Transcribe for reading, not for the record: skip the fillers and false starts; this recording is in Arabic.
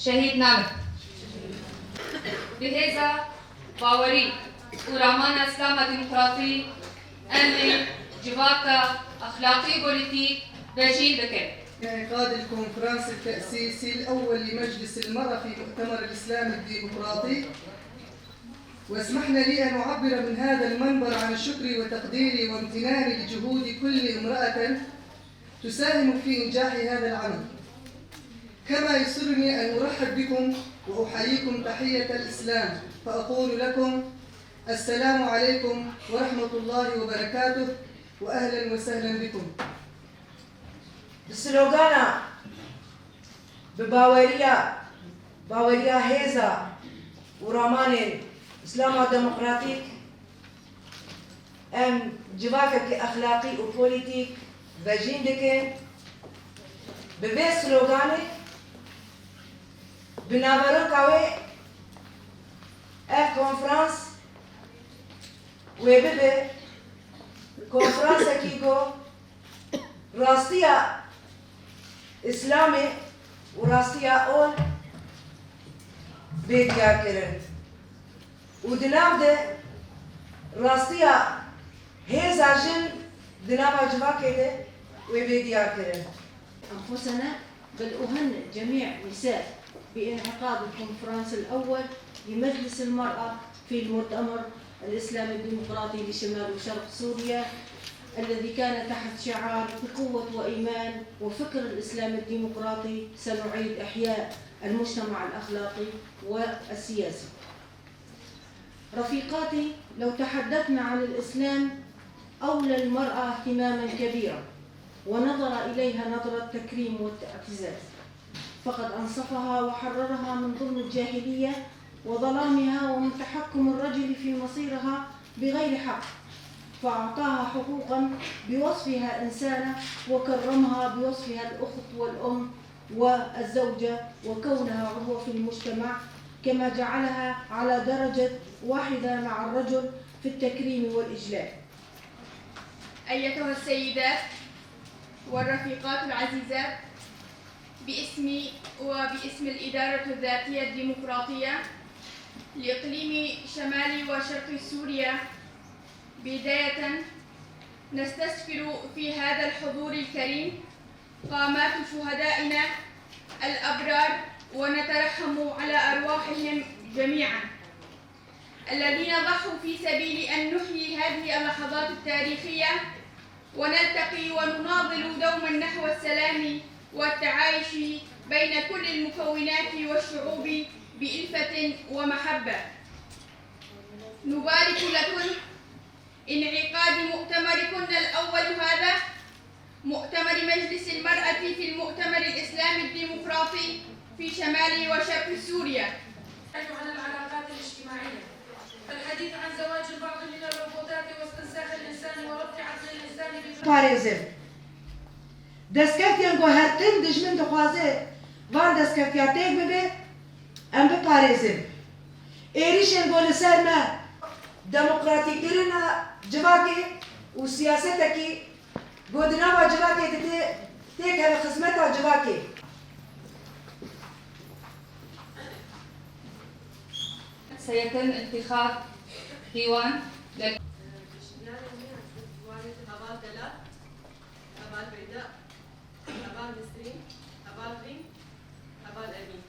شهید نامه بهذا باوري ورامان اسلام ديمقراطي امني جواكا اخلاقي بوليتيك باجين بكر. انعقاد الكونفرنس التأسيسي الأول لمجلس المرأة في مؤتمر الإسلام الديمقراطي، واسمحنا لي أن أعبر من هذا المنبر عن شكري وتقديري وامتناني لجهود كل امرأة تساهم في إنجاح هذا العمل. كما يسرني أن أرحب بكم وأحييكم تحية الإسلام، فأقول لكم السلام عليكم ورحمة الله وبركاته، وأهلا وسهلا بكم. بسلوغانا باوريا هيزا ورامان اسلام ديمقراطيك ام جواكك اخلاقي وبوليتيك باجين دكن ببي سلوغانك بنابروكاوي اف كونفرنس وببي كونفرنس كيكو راستيا اسلامي وراستيا اول بيديار كرن ودناب ده راستيا هيزا جن دنابا جواكي ده وبيديار كرن. أنفسنا بل أهنئ جميع نساء بانعقاد الكونفرنس الأول لمجلس المرأة في المؤتمر الإسلامي الديمقراطي لشمال وشرق سوريا، الذي كان تحت شعار بقوة وإيمان وفكر الإسلام الديمقراطي سنعيد إحياء المجتمع الأخلاقي والسياسي. رفيقاتي، لو تحدثنا عن الإسلام أولى المرأة اهتماما كبيرا ونظر إليها نظرة تكريم واعتزاز، فقد أنصفها وحررها من ظلم الجاهلية وظلامها ومن تحكم الرجل في مصيرها بغير حق، فأعطاها حقوقا بوصفها إنسانة وكرمها بوصفها الأخت والأم والزوجة وكونها عضوة في المجتمع، كما جعلها على درجة واحدة مع الرجل في التكريم والإجلال. أيتها السيدات والرفيقات العزيزات، باسمي وباسم الإدارة الذاتية الديمقراطية لإقليم شمال وشرق سوريا، بداية نستشكر في هذا الحضور الكريم قامات شهدائنا الأبرار ونترحم على أرواحهم جميعا الذين ضحوا في سبيل أن نحيي هذه اللحظات التاريخية ونلتقي ونناضل دوما نحو السلام والتعايش بين كل المكونات والشعوب بألفة ومحبة. نبارك لكن انعقاد مؤتمركن الأول، هذا مؤتمر مجلس المرأة في المؤتمر الإسلامي الديمقراطي في شمال وشرق سوريا. عن العلاقات الاجتماعية، الحديث عن زواج البعض من الروبوتات واستنساخ الإنسان وربط عقل الإنسان باريزم دستكفتیان گو هر تیم دشمن دخوازه وان دستکفتیان تیگ ببه ام بپاريزم ایریشن گو لسر ما دموقراطی گرنا جواکی و سیاستکی گو دناوا جواکی تیگ هر خدمتا جواکی. سيتم اتخاذ ديوان أبال دلال، أبال بيداء، أبال نسرين، أبال ريم، أبال أمين.